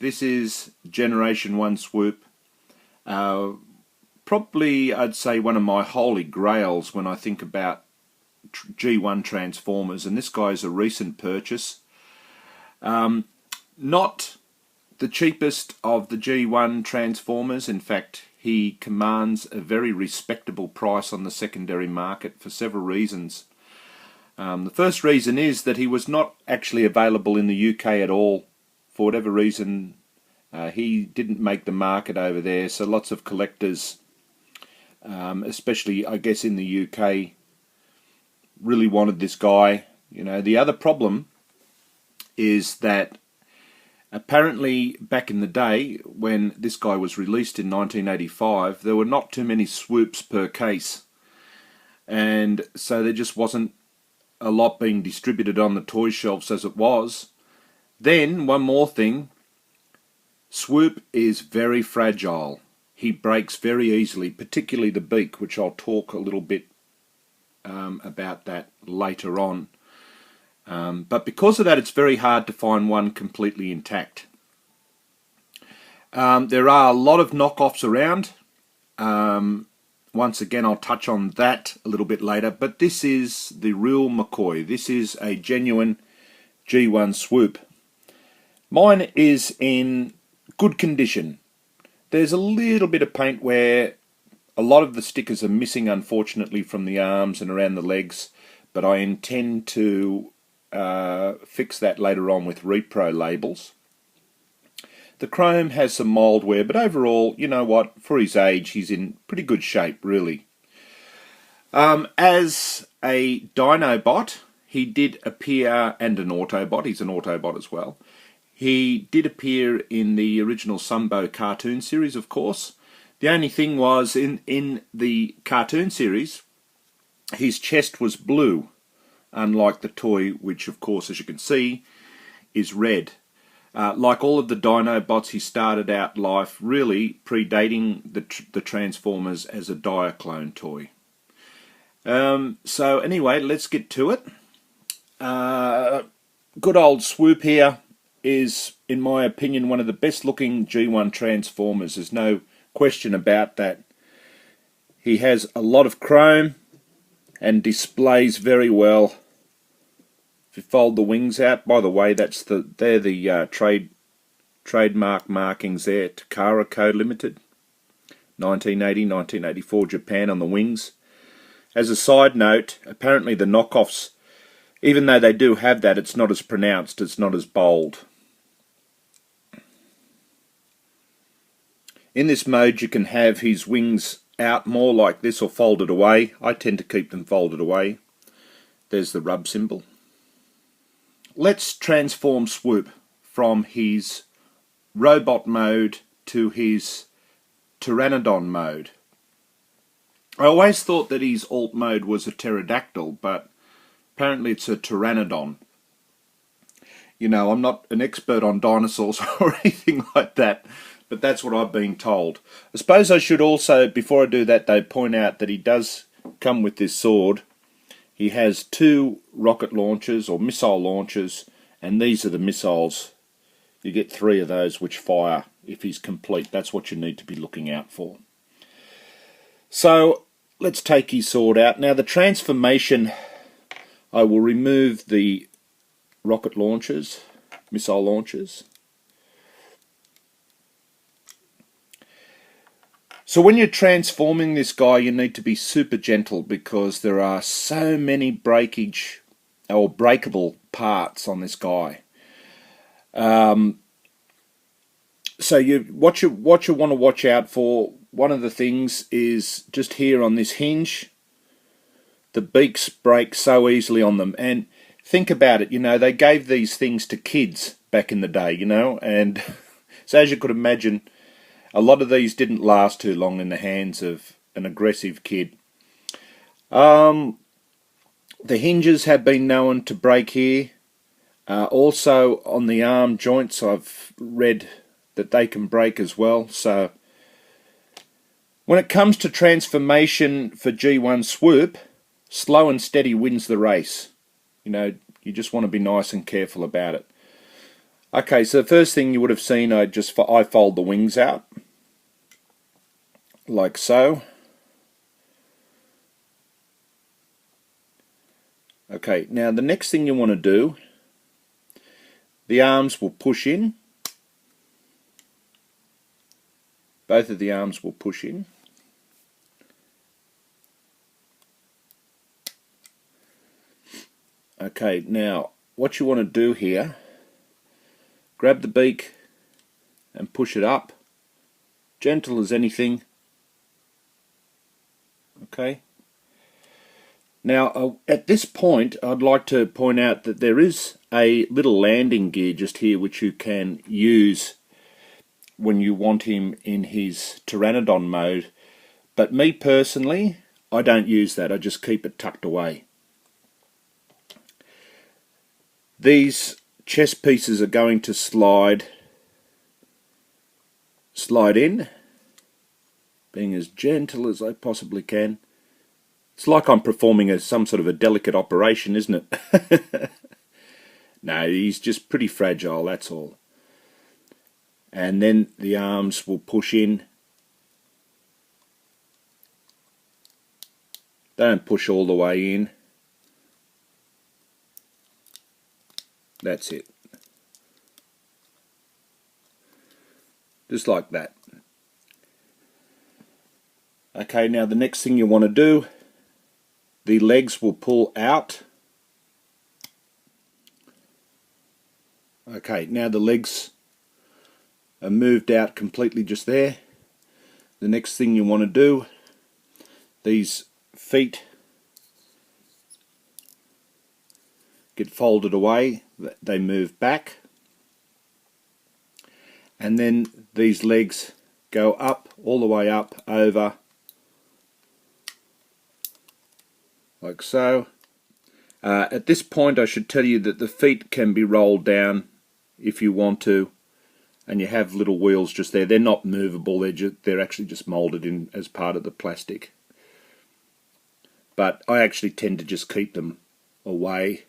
This is Generation 1 Swoop. Probably I'd say one of my holy grails when I think about G1 transformers, and this guy is a recent purchase. Not the cheapest of the G1 transformers. In fact, he commands a very respectable price on the secondary market for several reasons. The first reason is that he was not actually available in the UK at all. For whatever reason, he didn't make the market over there, so lots of collectors, especially I guess in the UK, really wanted this guy. You know, the other problem is that apparently back in the day when this guy was released in 1985, there were not too many swoops per case, and so there just wasn't a lot being distributed on the toy shelves as it was. Then one more thing, Swoop is very fragile. He breaks very easily, particularly the beak, which I'll talk a little bit about that later on. But because of that, it's very hard to find one completely intact. There are a lot of knockoffs around. Once again, I'll touch on that a little bit later, but this is the real McCoy. This is a genuine G1 Swoop. Mine is in good condition. There's a little bit of paint where a lot of the stickers are missing, unfortunately, from the arms and around the legs, but I intend to fix that later on with repro labels. The chrome has some mould wear, but overall, you know what, for his age, he's in pretty good shape, really. As a dinobot, he did appear, and an Autobot, he's an Autobot as well. He did appear in the original Sunbow cartoon series, of course. The only thing was, in the cartoon series, his chest was blue, unlike the toy, which, of course, as you can see, is red. Like all of the Dinobots, he started out life really predating the Transformers as a Diaclone toy. So anyway, let's get to it. Good old Swoop here is, in my opinion, one of the best looking G1 Transformers. There's no question about that. He has a lot of chrome and displays very well. If you fold the wings out, by the way, they're the trademark markings there. Takara Code Limited, 1980-1984 Japan on the wings. As a side note, apparently the knockoffs, even though they do have that, it's not as pronounced, it's not as bold. In this mode you can have his wings out more like this or folded away. I tend to keep them folded away. There's the rub symbol. Let's transform Swoop from his robot mode to his Pteranodon mode. I always thought that his alt mode was a pterodactyl, but apparently it's a pteranodon. You know, I'm not an expert on dinosaurs or anything like that, but that's what I've been told. I suppose I should also, before I do that though, point out that he does come with this sword. He has 2 rocket launchers or missile launchers, and these are the missiles. You get 3 of those which fire if he's complete. That's what you need to be looking out for. So let's take his sword out. Now the transformation, I will remove the rocket launchers, missile launchers. So when you're transforming this guy, you need to be super gentle because there are so many breakage or breakable parts on this guy. So what you want to watch out for, one of the things is just here on this hinge, the beaks break so easily on them. And think about it, you know, they gave these things to kids back in the day, you know, and so as you could imagine, a lot of these didn't last too long in the hands of an aggressive kid. The hinges have been known to break here. Also on the arm joints I've read that they can break as well. So when it comes to transformation for G1 Swoop, slow and steady wins the race. You know, you just want to be nice and careful about it. Okay, so the first thing you would have seen, I fold the wings out, like so. Okay, now the next thing you want to do, the arms will push in. Both of the arms will push in. Okay, now what you want to do here, grab the beak and push it up, gentle as anything. Okay. Now at this point I'd like to point out that there is a little landing gear just here which you can use when you want him in his pteranodon mode, but me personally, I don't use that. I just keep it tucked away. These chest pieces are going to slide in, being as gentle as I possibly can. It's like I'm performing some sort of a delicate operation, isn't it? No, he's just pretty fragile, that's all. And then the arms will push in. They don't push all the way in. That's it. Just like that. Okay, now the next thing you want to do, the legs will pull out. Okay, now the legs are moved out completely just there. The next thing you want to do, these feet get folded away, they move back, and then these legs go up, all the way up, over, like so. At this point I should tell you that the feet can be rolled down if you want to, and you have little wheels just there. They're not movable, they're actually just moulded in as part of the plastic. But I actually tend to just keep them away.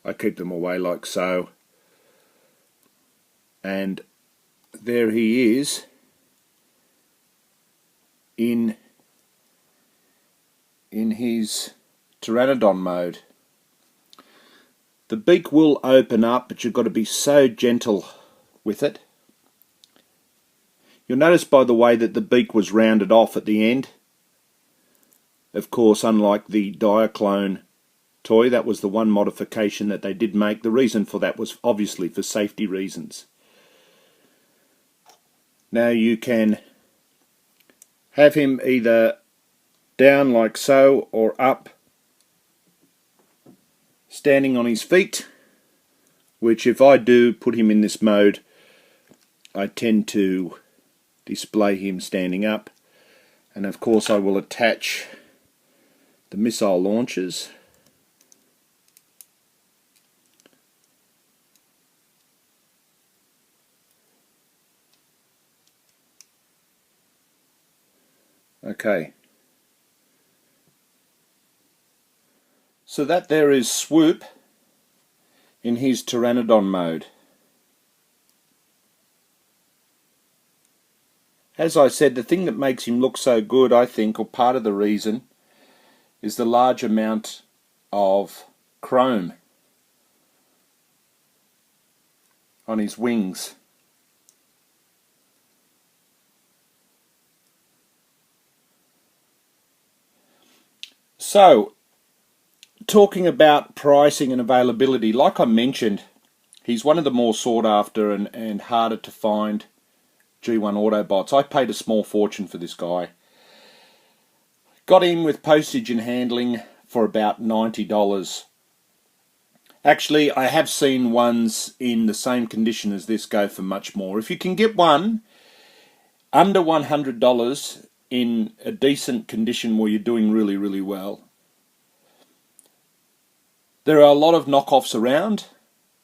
I keep them away like so. And there he is in his pteranodon mode. The beak will open up, but you've got to be so gentle with it. You'll notice by the way that the beak was rounded off at the end. Of course, unlike the Diaclone toy, that was the one modification that they did make. The reason for that was obviously for safety reasons. Now you can have him either down like so or up, standing on his feet, which if I do put him in this mode, I tend to display him standing up. And of course I will attach the missile launchers. Okay. So that there is Swoop in his pteranodon mode. As I said, the thing that makes him look so good, I think, or part of the reason, is the large amount of chrome on his wings. So, talking about pricing and availability, like I mentioned, he's one of the more sought after and harder to find G1 Autobots. I paid a small fortune for this guy. Got him with postage and handling for about $90. Actually, I have seen ones in the same condition as this go for much more. If you can get one under $100 in a decent condition where you're doing really, really well. There are a lot of knockoffs around.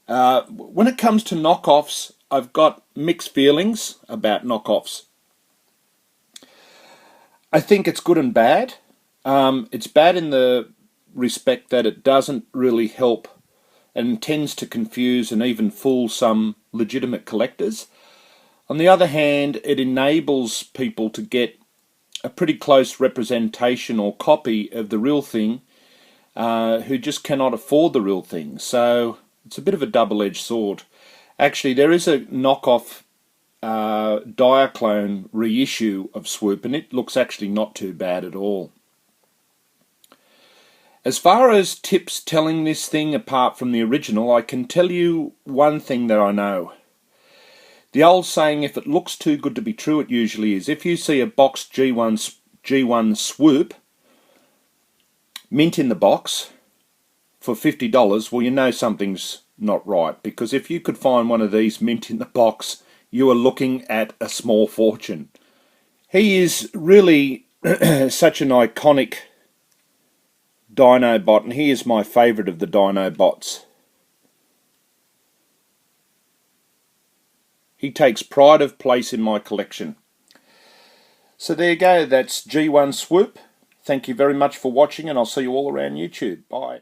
When it comes to knockoffs, I've got mixed feelings about knockoffs. I think it's good and bad. It's bad in the respect that it doesn't really help and tends to confuse and even fool some legitimate collectors. On the other hand, it enables people to get a pretty close representation or copy of the real thing who just cannot afford the real thing. So it's a bit of a double-edged sword. Actually, there is a knockoff Diaclone reissue of Swoop, and it looks actually not too bad at all. As far as tips telling this thing apart from the original, I can tell you one thing that I know. The old saying, if it looks too good to be true, it usually is. If you see a boxed G1 Swoop, mint in the box, for $50, well, you know something's not right, because if you could find one of these mint in the box, you are looking at a small fortune. He is really such an iconic dinobot, and he is my favourite of the dinobots. He takes pride of place in my collection. So there you go, that's G1 Swoop. Thank you very much for watching, and I'll see you all around YouTube. Bye.